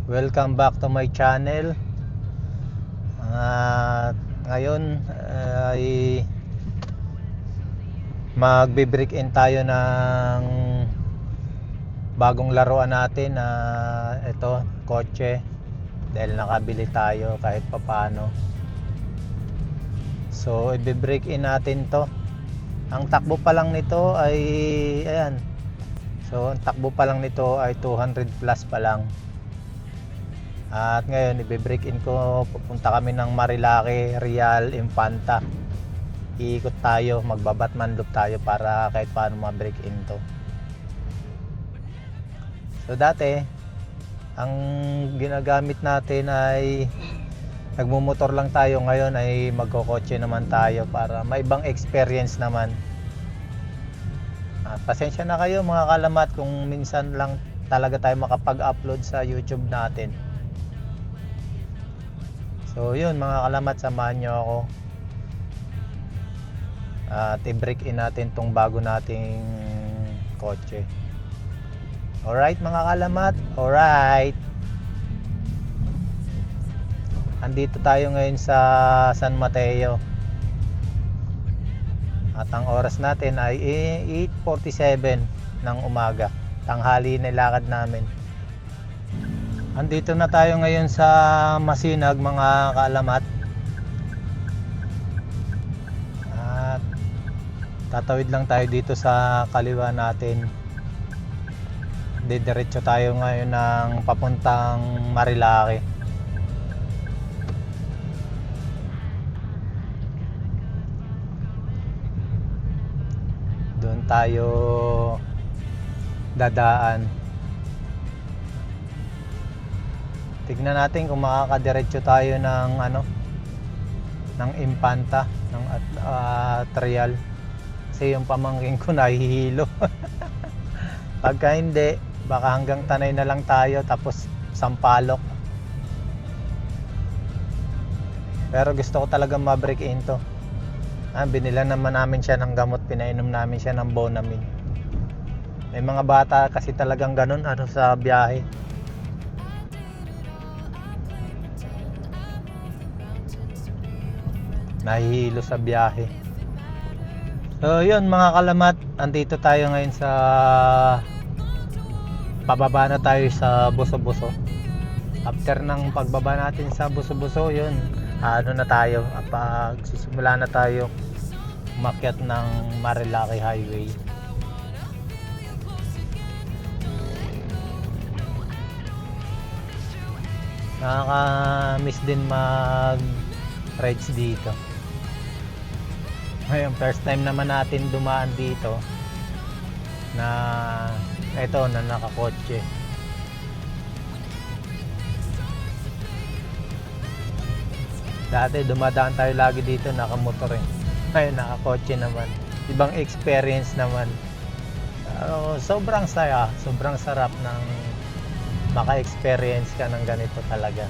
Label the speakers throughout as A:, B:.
A: Welcome back to my channel. At ngayon ay magbe-break in tayo ng bagong laruan natin na ito, kotse. Dahil nakabili tayo kahit papano. So i-break in natin to. Ang takbo pa lang nito ay ayan. So ang takbo pa lang nito ay 200 plus pa lang. At ngayon i-break in ko, pupunta kami ng Marilaki, Real, Infanta. Iikot tayo, magba-Batman loop tayo para kahit paano ma-break in to. So dati, ang ginagamit natin ay nagmumotor lang tayo, ngayon ay magkokotse naman tayo para may ibang experience naman. Pasensya na kayo mga kalamat kung minsan lang talaga tayo makapag-upload sa YouTube natin. So yun mga kalamat, samahan nyo ako at i-break in natin tong bago nating kotse. Alright mga kalamat, alright. Andito tayo ngayon sa San Mateo. At ang oras natin ay 8:47 ng umaga. Tanghali na lakad namin. Andito na tayo ngayon sa Masinag mga kaalamat. At tatawid lang tayo dito sa kaliwa natin. Didiretso tayo ngayon ng papuntang Marilaki. Doon tayo dadaan. Tignan natin kung makakadiretso tayo ng ng Infanta, ng Trial. Kasi yung pamangkin ko nahihilo. Pagka hindi, baka hanggang Tanay na lang tayo tapos Sampaloc. Pero gusto ko talaga ma-break in to. Binila naman namin siya ng gamot, pinainom namin siya ng Bonamine. May mga bata kasi talagang ganun sa biyahe. Nahihilo sa biyahe. So yun mga kalamat, andito tayo ngayon sa pababa na tayo sa Buso-Buso. After ng pagbaba natin sa Buso-Buso, yun na tayo, pagsisimula na tayo umakyat ng Marilaki Highway. Nakaka-miss din mag-rides dito. Ngayon, first time naman natin dumaan dito na nakakotse. Dati dumadaan tayo lagi dito nakamotor eh. Ngayon nakakotse naman. Ibang experience naman. Sobrang saya, sobrang sarap ng maka-experience ka ng ganito talaga.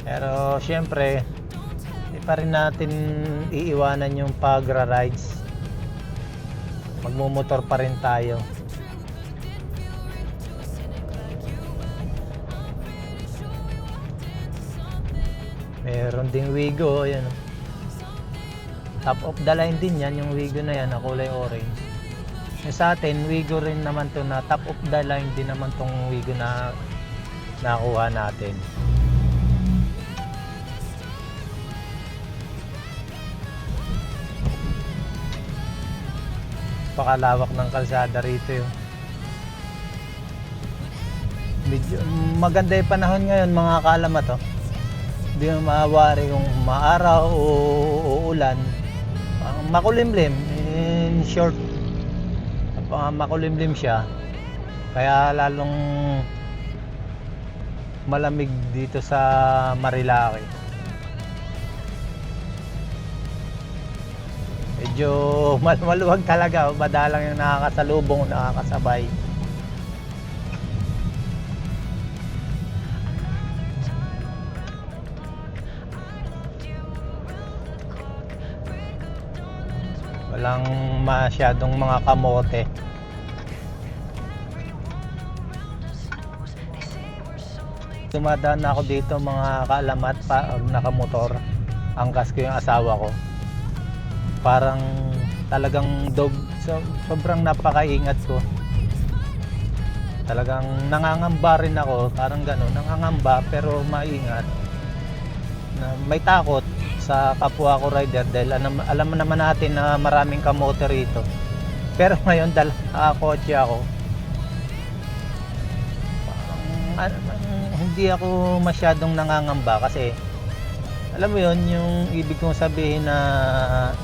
A: Pero syempre, hindi pa rin natin iiwanan yung pagra-rides. Magmumotor pa rin tayo. Meron ding Wigo, ayan. Top of the line din yan, yung Wigo na yan na kulay orange. Sa atin, Wigo rin naman to na top of the line din naman tong Wigo na nakuha natin. Pakalawak ng kalsada rito yun. Medyo maganda yung panahon ngayon mga kalamat Hindi mo maawari kung maaraw o uulan. Makulimlim, in short, makulimlim siya. Kaya lalong malamig dito sa Marilaki. Medyo maluwag talaga, madalang yung nakakasalubong, nakakasabay. Walang masyadong mga kamote. Dumadaan na ako dito mga kaalamat pag nakamotor. Angkas ko yung asawa ko. Parang talagang sobrang napakaingat ko. Talagang nangangamba rin ako, parang gano'n, nangangamba pero maingat. May takot sa kapwa ko rider dahil alam naman natin na maraming kamote rito. Pero ngayon dahil nakakotse ako, hindi ako masyadong nangangamba kasi alam mo yon, yung ibig kong sabihin na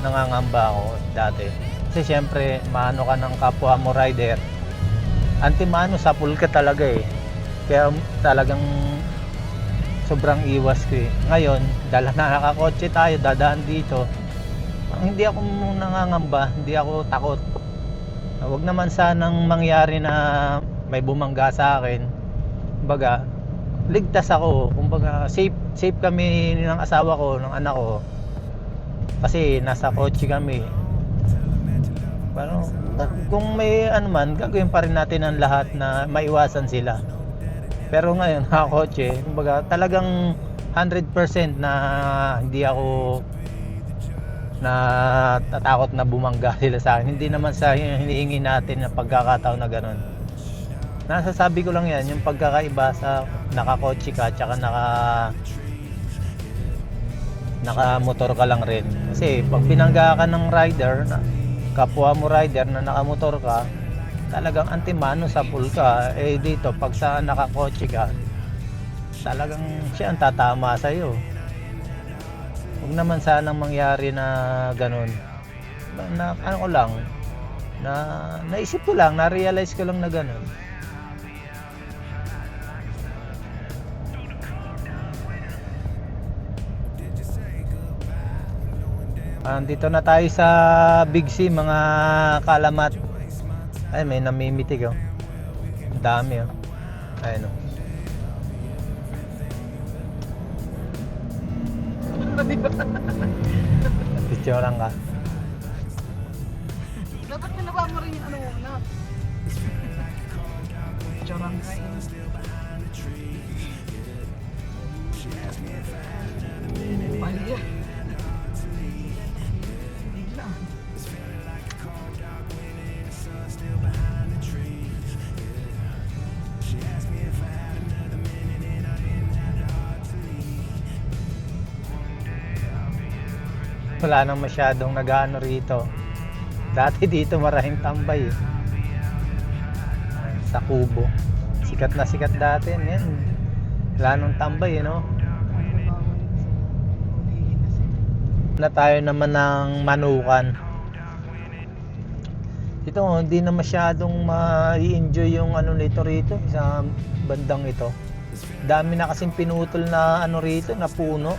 A: nangangamba ako dati. Kasi syempre maano ka ng kapwa mo rider, anti-mano sapul ka talaga eh. Kaya talagang sobrang iwas ko eh. Ngayon dahil nakakotse tayo, dadaan dito, hindi ako nangangamba, hindi ako takot. Huwag naman sanang mangyari na may bumangga sa akin. Kumbaga ligtas ako, kumbaga safe kami ng asawa ko, ng anak ko, kasi nasa kotse kami. Pero kung may ano man, gagawin pa rin natin ang lahat na maiwasan sila. Pero ngayon nakakotse, kumbaga talagang 100% na hindi ako na tatakot na bumangga sila sa akin. Hindi naman sa hinihingi natin na pagkakataon na gano'n. Nasasabi ko lang yan, yung pagkakaiba sa nakakotse ka tsaka nakamotor ka lang rin. Kasi pag binangga ka ng rider, kapwa mo rider na nakamotor ka, talagang antimano sa pool ka. Eh dito, pag sa nakakotse ka, talagang siya ang tatama sa'yo. Huwag naman sanang mangyari na ganun. Na ano ko lang, na naisip ko lang, na-realize ko lang na ganun. Dito na tayo sa Big C mga kaalamat. Ay, may namimitig oh. Ang dami oh. Ayun oh. Picturean ka.
B: Dapat nalawa mo rin yung ano na. Picturean ka eh. Mali ah.
A: Wala nang masyadong nag-ano rito. Dati dito maraming tambay eh. Sa Kubo. Sikat na sikat dati yan. Wala nang tambay eh, no? Na tayo naman ng Manukan. Ito hindi na masyadong ma-enjoy yung ano nito rito sa bandang ito. Dami na kasing pinutol na ano rito, na puno,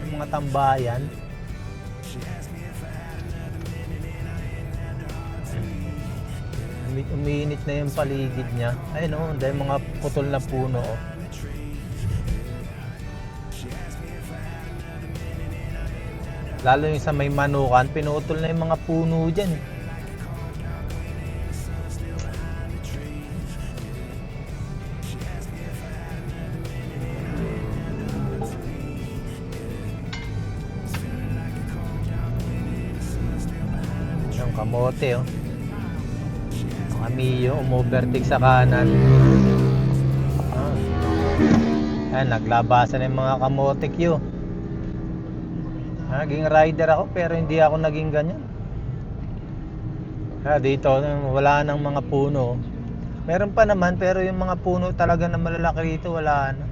A: ng mga tambayan. Umiinit na yung paligid niya. Ayun oh, dahil mga putol na puno oh. Lalo yung sa may Manukan, pinutol na yung mga puno dyan. Yung kamote oh. Amiyo, umovertake sa kanan. Ayan, naglabasan ng mga kamote Q. Naging rider ako pero hindi ako naging ganyan. Dito wala nang mga puno. Meron pa naman pero yung mga puno talaga na malalaki dito wala na.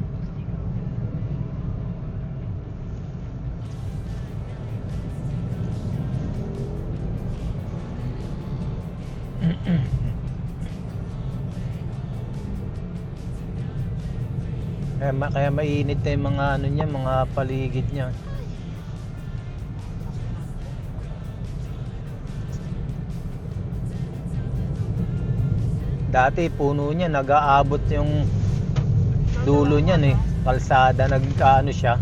A: Kaya mainit na yung mga ano niya, mga paligid niya. Dati puno niya nag-aabot yung dulo niyan eh, kalsada, nagkaano siya,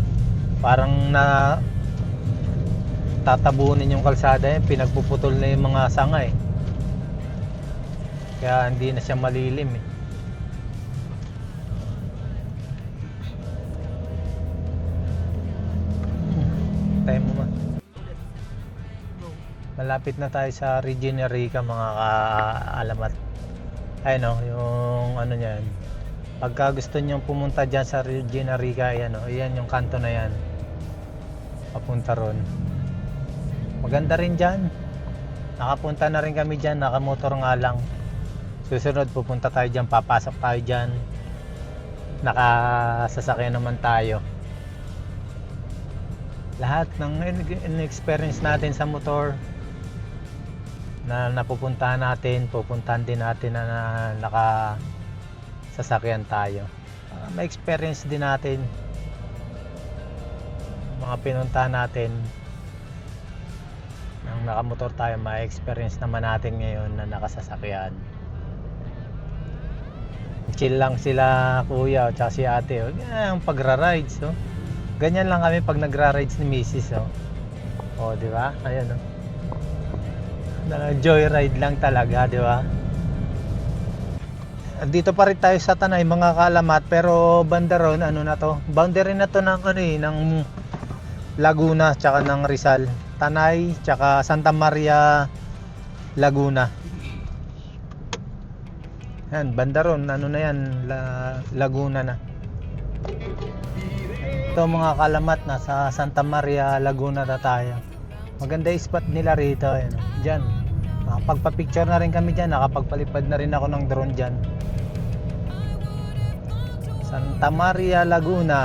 A: parang tatabunin yung kalsada yan, pinagpuputol na yung mga sanga eh. Kaya hindi na siya malilim eh. Tayo mo ma. Malapit na tayo sa Regina Rica mga kaalamat. Ayun o, yung ano niyan. Pagka gusto nyo pumunta dyan sa Regina Rica, ayan o, ayan yung kanto na yan. Papunta ron. Maganda rin dyan. Nakapunta na rin kami dyan, nakamotor nga lang. Susunod pupunta tayo dyan, papasok tayo dyan. Nakasasakyan naman tayo. Lahat ng in-experience natin sa motor na napupuntahan natin, pupuntahan din natin na nakasasakyan tayo. May experience din natin. Mga pinuntahan natin nang nakamotor tayo, may experience naman natin ngayon na nakasasakyan. Chill lang sila kuya at si ate. Ang pagra-rides, no? Ganyan lang kami pag nagra-rides ni Mrs. Oh, di ba? Ayan, oh. Joyride lang talaga, di ba? Dito pa rin tayo sa Tanay, mga kaalamat, pero banda ron, ano na to? Boundary na to ng ano eh, ng Laguna tsaka ng Rizal. Tanay tsaka Santa Maria, Laguna. Yan, banda ron, ano na yan, Laguna na. Ito mga kalamat, nasa Santa Maria, Laguna na tayo. Maganda yung spot nila rito. Ayan, dyan. Nakapagpa-picture na rin kami dyan. Nakapagpalipad na rin ako ng drone dyan. Santa Maria, Laguna.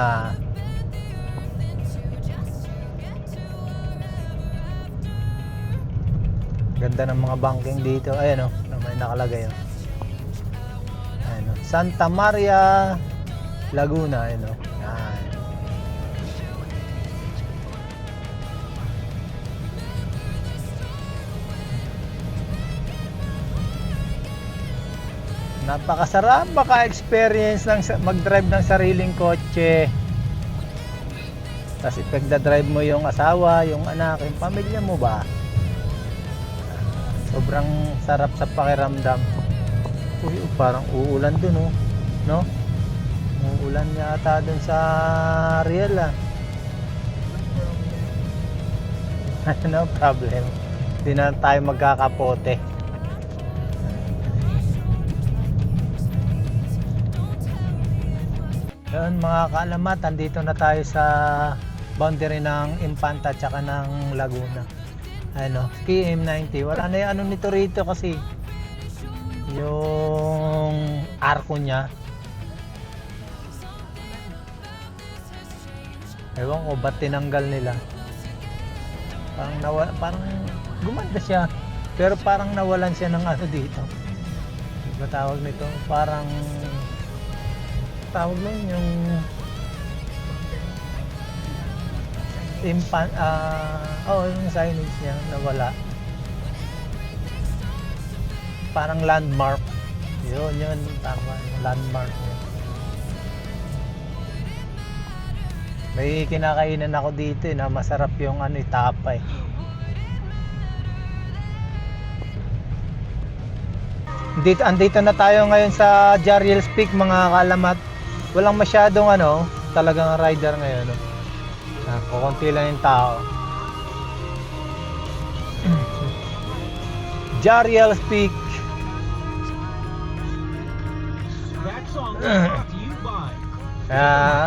A: Ganda ng mga banking dito. Ayan o, may nakalagay o. Ayan o. Santa Maria, Laguna. Ayan o. Ayan. Napakasarap maka-experience ng mag-drive ng sariling kotse. Tapos ipagda-drive mo yung asawa, yung anak, yung pamilya mo ba? Sobrang sarap sa pakiramdam. Uy, parang uulan dun, oh. No? Uulan yata dun sa Riel, ah. No problem. Hindi na tayo magkakapote. Yun mga kaalamat, andito na tayo sa boundary ng Infanta tsaka ng Laguna. Ano, KM90. Wala na yung ano nito rito kasi yung arko niya. Ewan ko ba't tinanggal nila. Parang gumanda siya. Pero parang nawalan siya ng ano dito. Ano ba tawag nito? Parang tawag nun yung yung signage niya nawala. Parang landmark. Yun, tama, yung landmark niya. May kinakainan ako dito na masarap yung ano, tapa eh. Andito na tayo ngayon sa Jariel's Peak mga kaalamat. Walang masyadong ano, talagang rider ngayon. No? Kukunti lang yung tao. Jariel's Peak.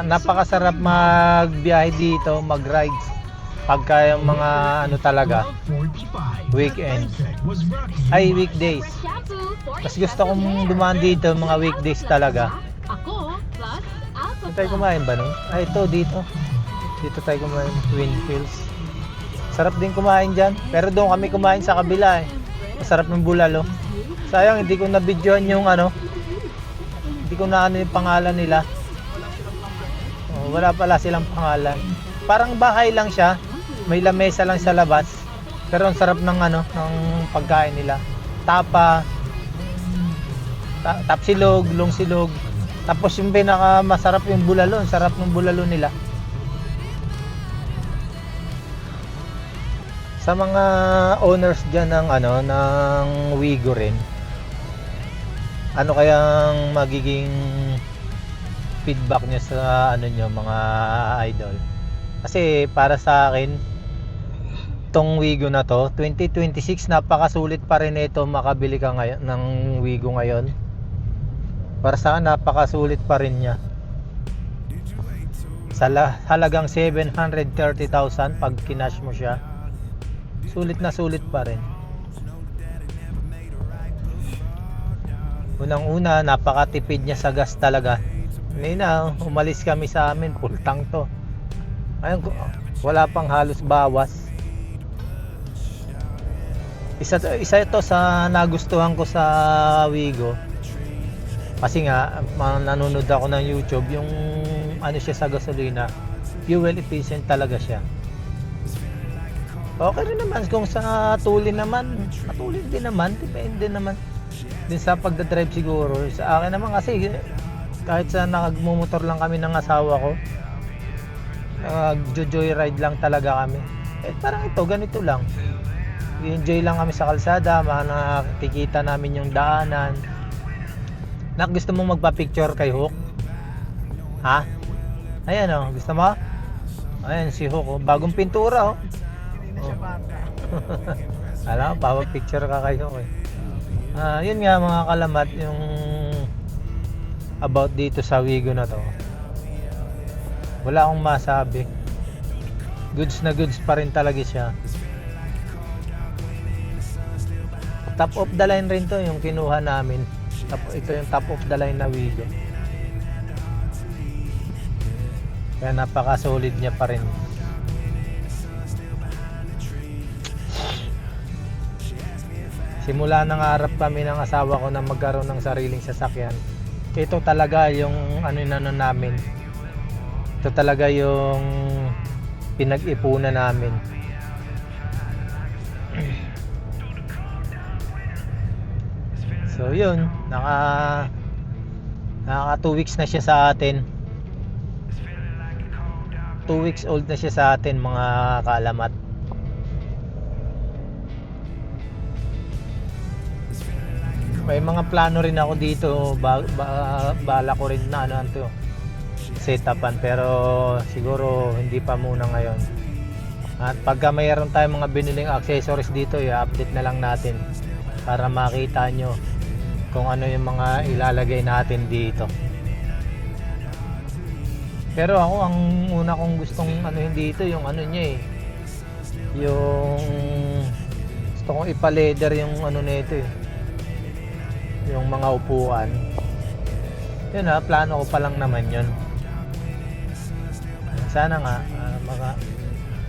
A: Napakasarap magbiyahe dito, mag-rides. Pagka yung mga ano talaga, weekend. Ay, weekdays. Mas gusto kong dumaan dito mga weekdays talaga. Tayo kumain ba nun? Ay, ito dito. Dito tayo kumain, Twin Hills. Sarap din kumain dyan. Pero doon kami kumain sa kabila eh. Masarap ng bulalo. Sayang hindi ko na-videoan yung ano. Hindi ko na ano yung pangalan nila. Wala pala silang pangalan. Parang bahay lang siya. May lamesa lang sa labas. Pero ang sarap ng ano, ng pagkain nila. Tapa, tapsilog, longsilog. Tapos yung pinaka masarap yung bulalo, ang sarap ng bulalo nila. Sa mga owners dyan ng ano ng Wigo rin, ano kayang magiging feedback nyo sa ano nyo mga idol? Kasi para sa akin, tong Wigo na to 2026, napakasulit pa rin ito. Makabili ka ngayon ng Wigo ngayon, para sa akin napakasulit pa rin niya. Sa halagang 730,000 pag kinash mo siya, sulit na sulit pa rin. Unang una, napakatipid niya sa gas talaga. Ngayon umalis kami sa amin, full tank to. Ayun, wala pang halos bawas. Isa ito sa nagustuhan ko sa Wigo. Kasi nga, nanonood ako ng YouTube, yung ano siya sa gasolina, fuel efficient talaga siya. Okay rin naman kung sa tulin naman, matulin din naman, depende naman din sa pagdadrive siguro. Sa akin naman kasi, kahit sa nagmumotor lang kami ng asawa ko, joyride lang talaga kami. Parang ito, ganito lang. Enjoy lang kami sa kalsada, nakikita namin yung daanan. Gusto mo magpa-picture kay Hook? Ha? Ayan gusto mo? Ayan si Hook, bagong pintura
B: Hindi na siya bata.
A: Alam mo, picture ka kay Hook yun nga mga kalamat, yung about dito sa Wigo na to. Wala akong masabi. Goods na goods pa rin talaga siya. Top of the line rin to yung kinuha namin. Ito yung top of the line na Wigo. Kaya napaka-solid niya pa rin. Simula nang harap kami ng asawa ko na magkaroon ng sariling sasakyan, ito talaga yung namin. Ito talaga yung pinag-ipunan namin. So yun, naka 2 weeks na siya sa atin. 2 weeks old na siya sa atin mga kaalamat. May mga plano rin ako dito, bala ko rin na setupan, pero siguro hindi pa muna ngayon. At pagka mayroon tayong mga biniling accessories dito, i-update na lang natin para makita nyo kung ano yung mga ilalagay natin dito. Pero ako, ang una kong gustong dito, yung niya yung gusto kong ipa-leather yung nito yung mga upuan. Yun plano ko pa lang naman yun. Sana nga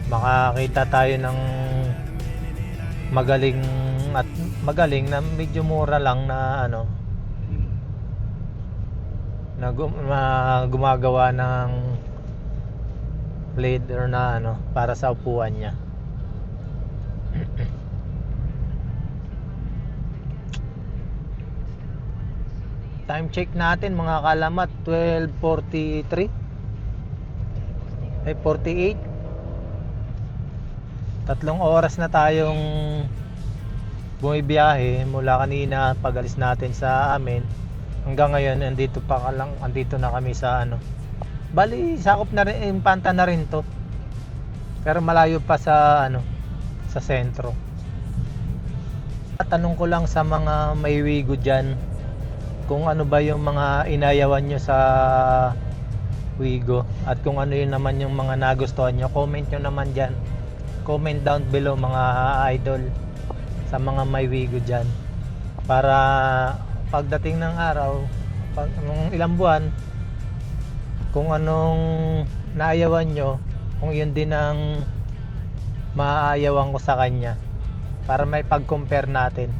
A: makakita tayo ng magaling na medyo mura lang na gumagawa ng leather na para sa upuan niya. Time check natin mga kalamat, 12:43 ay 48. 3 oras na tayong bumibiyahe mula kanina pag-alis natin sa amin hanggang ngayon. Andito na kami sa bali sakop na rin, Impanta na rin to, pero malayo pa sa sa sentro. Tanong ko lang sa mga may Wigo dyan, kung ano ba yung mga inayawan nyo sa Wigo, at kung ano yun naman yung mga nagustuhan nyo. Comment nyo naman dyan, comment down below mga idol, sa mga may Wigo dyan, para pagdating ng araw, nung ilang buwan, kung anong naayawan nyo, kung yun din ang maaayawan ko sa kanya, para may pag-compare natin.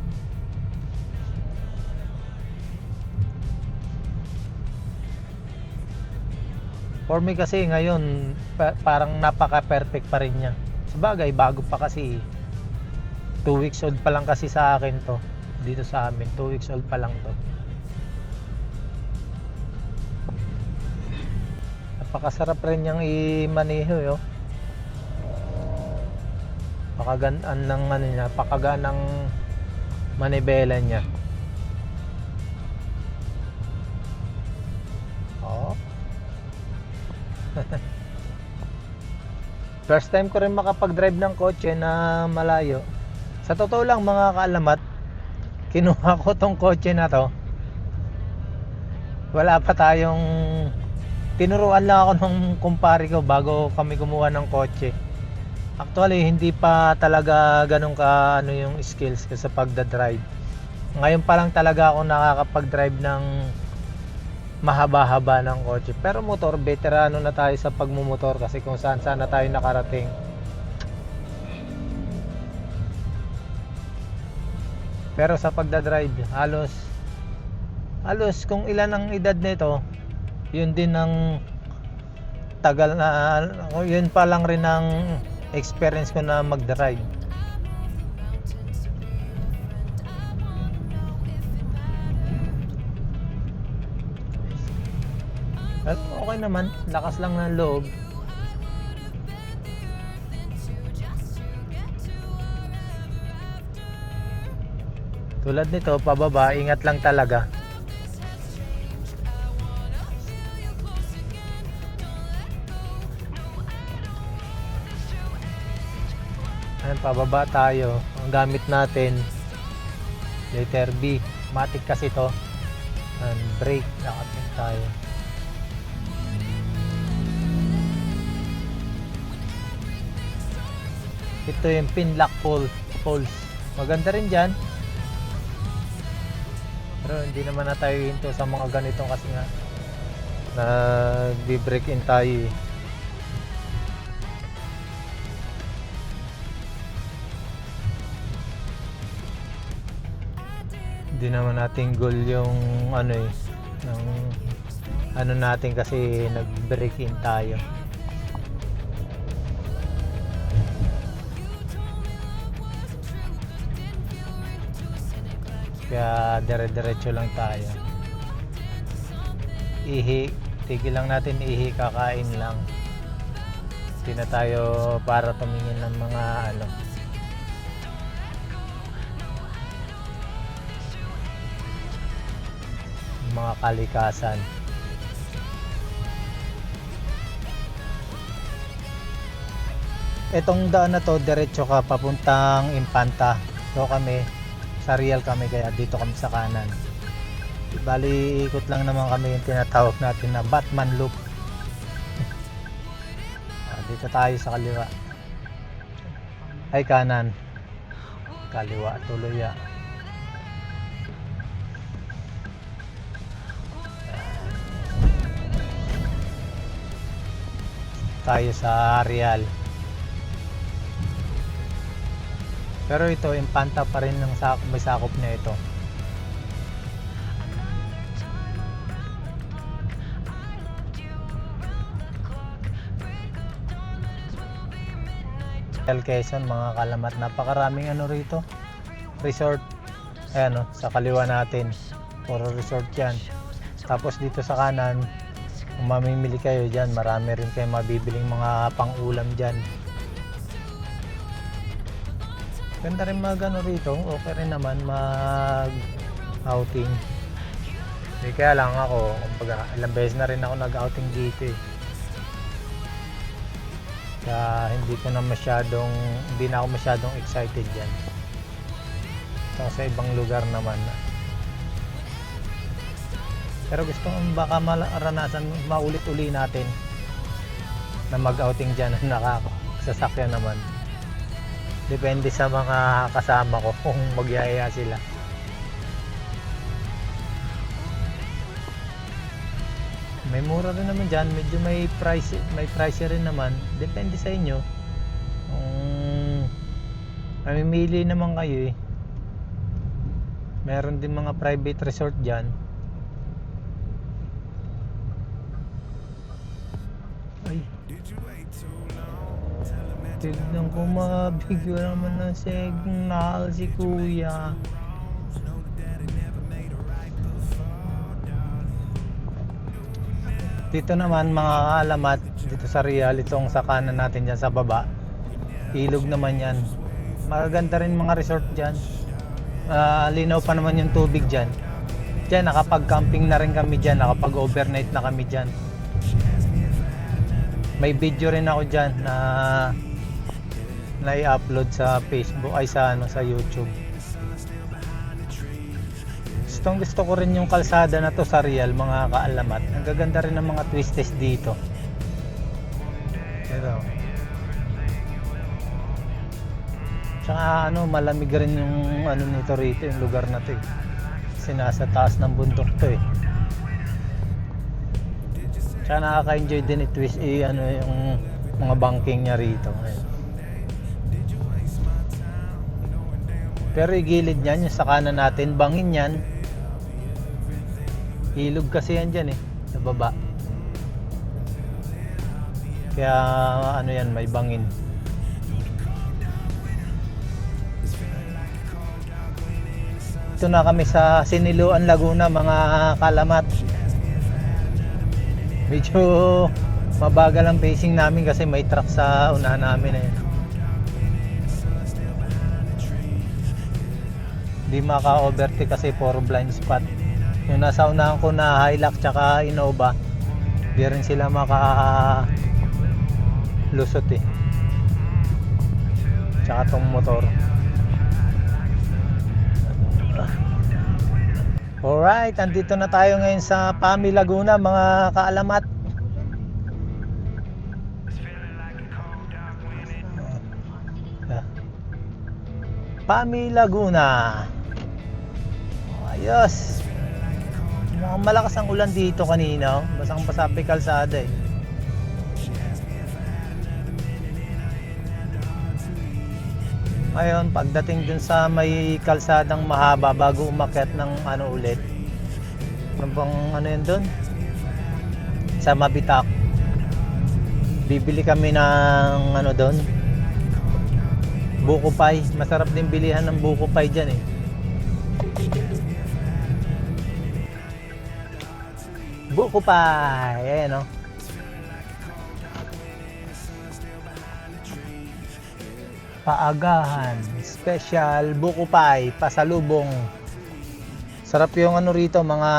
A: For me kasi ngayon, parang napaka-perfect pa rin niya. Sabagay, bago pa kasi. 2 weeks old pa lang kasi sa akin to. Dito sa amin, 2 weeks old pa lang to. Napakasarap rin niyang i-maneho Napakagaan ng ano niya, napakagaan ng manibela niya. Oh. First time ko rin makapag-drive ng kotse na malayo. Sa totoo lang mga kaalamat, kinuha ko tong kotse na to. Wala pa tayong, tinuruan lang ako nung kumpare ko bago kami kumuha ng kotse. Actually, hindi pa talaga ganun ka ano yung skills ko sa pagdadrive. Ngayon pa lang talaga ako nakakapag-drive ng mahaba-haba ng kotse. Pero motor, veterano na tayo sa pagmumotor kasi kung saan na tayo nakarating. Pero sa pagdadrive, halos kung ilan ang edad nito, yun din ang tagal na, yun pa lang rin ang experience ko na mag-drive. At okay naman, lakas lang ng loob. Tulad nito, pababa, ingat lang talaga. Ayan, pababa tayo. Ang gamit natin, letter B. Matic kasi to. And brake, nakatin tayo. Ito yung pin lock poles. Maganda rin dyan. Pero hindi naman na tayo into sa mga ganitong kasi nga nag-break in tayo. Hindi naman natin goal yung ano yung ano natin kasi nag-break in tayo. Kaya dire-diretso lang tayo. Tigil lang natin ihi, kakain lang. Hindi na tayo para tumingin ng mga ano. Mga kalikasan. Etong daan na to, diretso ka papuntang Infanta. So kami sa Real kami, kaya dito kami sa kanan. Bali ikot lang naman kami yung tinatawag natin na Batman loop. Dito tayo sa kaliwa. Ay kanan. Kaliwa tuloy ya. Tayo sa Real. Pero ito, Infanta pa rin ng may sakop niya ito. Quezon, mga kalamat, napakaraming ano rito, resort. Ayan o, sa kaliwa natin, puro resort yan. Tapos dito sa kanan, kung mamimili kayo dyan, marami rin kayo mabibiling mga pang-ulam dyan. Ganda rin mag ano rito, okay rin naman mag outing. Kaya lang ako, kumbaga, ilang beses na rin ako nag-outing dito eh. Kaya hindi na ako masyadong excited dyan. So, sa ibang lugar naman. Pero gusto ko baka maranasan, maulit-uli natin na mag-outing dyan na nakakasasakyan naman. Depende sa mga kasama ko kung magyaya sila. May mura rin naman dyan, medyo may price rin naman. Depende sa inyo. Mamimili naman kayo eh. Meron din mga private resort dyan. Ay, tignan ko, mabigyo naman ng signal si kuya. Dito naman mga kaalamat, dito sa Real, itong sa kanan natin dyan sa baba, ilog naman yan. Magaganda rin mga resort dyan. Linaw pa naman yung tubig dyan. Dyan, nakapag-camping na rin kami dyan. Nakapag-overnight na kami dyan. May video rin ako dyan na i-upload sa Facebook ay sa YouTube. Gusto ko rin yung kalsada na to sa Real, mga kaalamat. Ang gaganda rin ng mga twisties dito. Ito. Tsaka malamig rin yung nito rito, yung lugar na to eh. Kasi nasa taas ng bundok to eh. Tsaka nakaka-enjoy din i-twist yung mga banking niya rito. Ayun. Pero igilid niyan, yung sa kanan natin, bangin yan. Ilog kasi yan dyan eh, sa baba. Kaya yan, may bangin. Ito na kami sa Siniluan, Laguna, mga kaalamat. Medyo mabagal ang pacing namin kasi may truck sa unahan namin eh. Hindi maka-overtake kasi puro blind spot. Yung nasa unahan ko na Hilux tsaka Innova, di rin sila maka-lusot eh. Tsaka tong motor. Alright, andito na tayo ngayon sa Pami, Laguna, mga kaalamat. Pami, Laguna. Ayos. Mukhang malakas ang ulan dito kanina. Basang-basa pa yung kalsada eh. Ngayon, pagdating dun sa may kalsadang mahaba bago umakyat ng ulit. Ano bang yun dun? Sa Mabitak. Bibili kami ng dun. Buko pie. Masarap din bilihan ng buko pie dyan eh. Buko pie. Ayan o. Paagahan. Special buko pie. Pasalubong. Sarap yung rito mga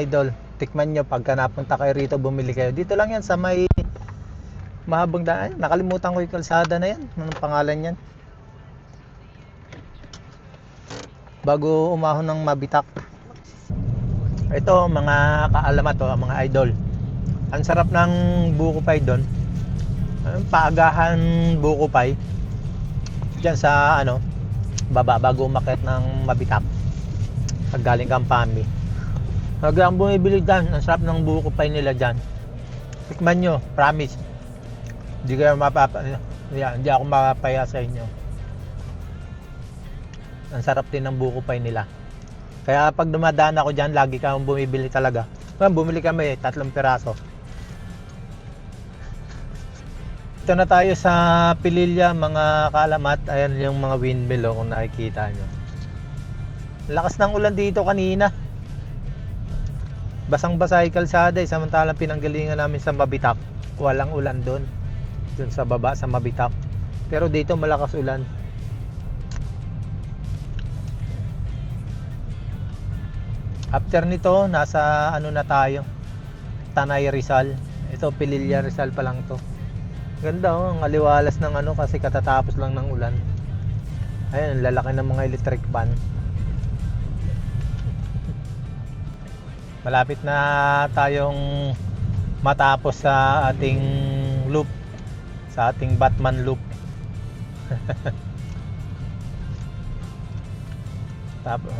A: idol. Tikman nyo pagka napunta kayo rito, bumili kayo. Dito lang yan sa may mahabang daan. Nakalimutan ko yung kalsada na yan. Anong pangalan yan? Bago umahon ng Mabitak. Ito mga kaalamat mga idol. Ang sarap ng buko pie doon. Paagahan buko pie. Diyan sa baba bago umakyat ng Mabitak. Pag galing kang Pami. Hanggang bumibili dyan. Ang sarap ng buko pie nila dyan. Tikman nyo, promise. Hindi kayo hindi ako mapapaya sa inyo. Ang sarap din ng buko pie nila. Kaya pag dumadaan ako dyan, lagi kang bumibili talaga. Bumili kami 3 piraso. Ito na tayo sa Pililla, mga kaalamat. Ayan yung mga windmill kung nakikita nyo. Lakas ng ulan dito kanina. Basang-basa yung kalsada samantalang pinanggalingan namin sa Mabitak. Walang ulan doon. Doon sa baba sa Mabitak. Pero dito malakas ulan. After nito, nasa na tayo. Tanay Rizal. Ito Pililla Rizal pa lang to. Ganda ang aliwalas ng kasi katatapos lang ng ulan. Ayun, lalaki ng mga electric van. Malapit na tayong matapos sa ating loop. Sa ating Batman loop.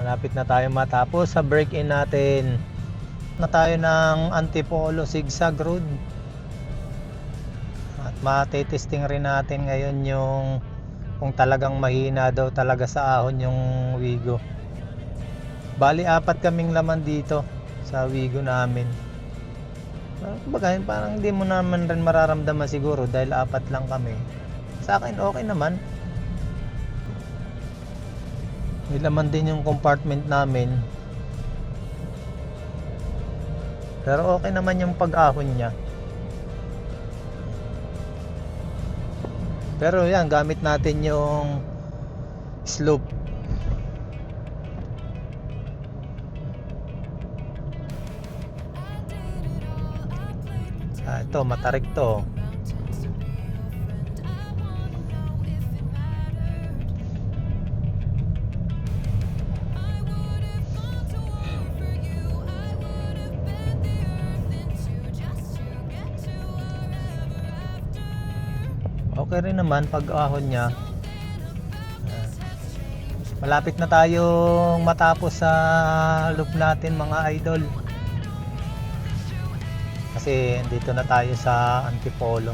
A: Malapit na tayo matapos sa break-in natin. Na tayo ng Antipolo Zigzag Road. At matitesting rin natin ngayon yung kung talagang mahina daw talaga sa ahon yung Wigo. Bali 4 kaming laman dito sa Wigo namin. Parang hindi mo naman rin mararamdaman siguro dahil 4 lang kami. Sa akin okay naman. May laman din yung compartment namin. Pero okay naman yung pag-ahon niya. Pero yan, gamit natin yung slope. Ito matarik to. Okay rin naman pag ahon niya. Malapit na tayong matapos sa loop natin mga idol. Kasi dito na tayo sa Antipolo.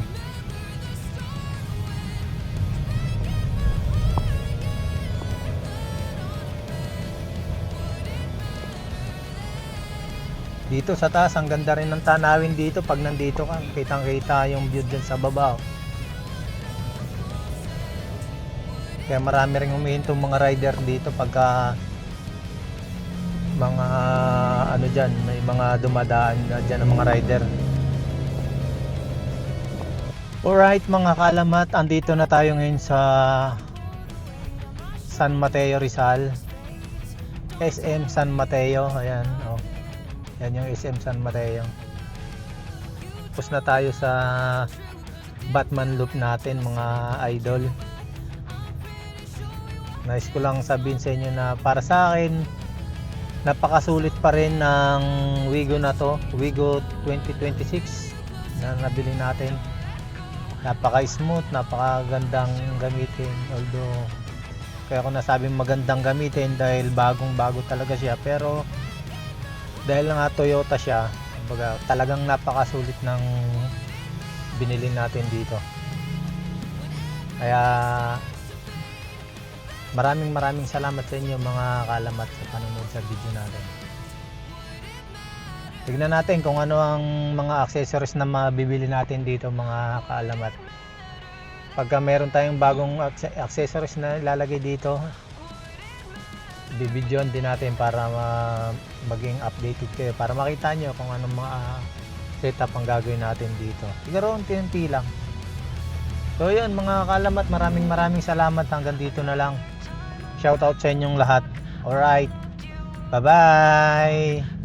A: Dito sa taas, ang ganda rin ng tanawin dito. Pag nandito ka, kitang-kita yung view dyan sa baba. Kaya marami rin humihintong mga rider dito pagka mga ano dyan, may mga dumadaan na dyan ng mga rider. Alright mga kalamat, andito na tayo ngayon sa San Mateo Rizal, SM San Mateo. Ayan, oh. Yan yung SM San Mateo. Tapos na tayo sa Batman Loop natin mga idol. Nais ko lang sabihin sa inyo na para sa akin napakasulit pa rin ng Wigo na to, Wigo 2026 na nabili natin. Napaka smooth, napakagandang gamitin, although kaya ko nasabing magandang gamitin dahil bagong bago talaga siya, pero dahil nga Toyota siya, kumbaga, talagang napakasulit ng binili natin dito. Kaya maraming salamat sa inyo mga kalamat sa panonood sa video natin. Tignan natin kung ano ang mga accessories na mabibili natin dito mga kaalamat. Pagka meron tayong bagong accessories na ilalagay dito, bibidyoan din natin para maging updated kayo, para makita nyo kung anong mga setup ang gagawin natin dito. Siguro unti-unti lang. So yun mga kaalamat, maraming salamat. Hanggang dito na lang. Shoutout sa inyong lahat. Alright. Bye-bye.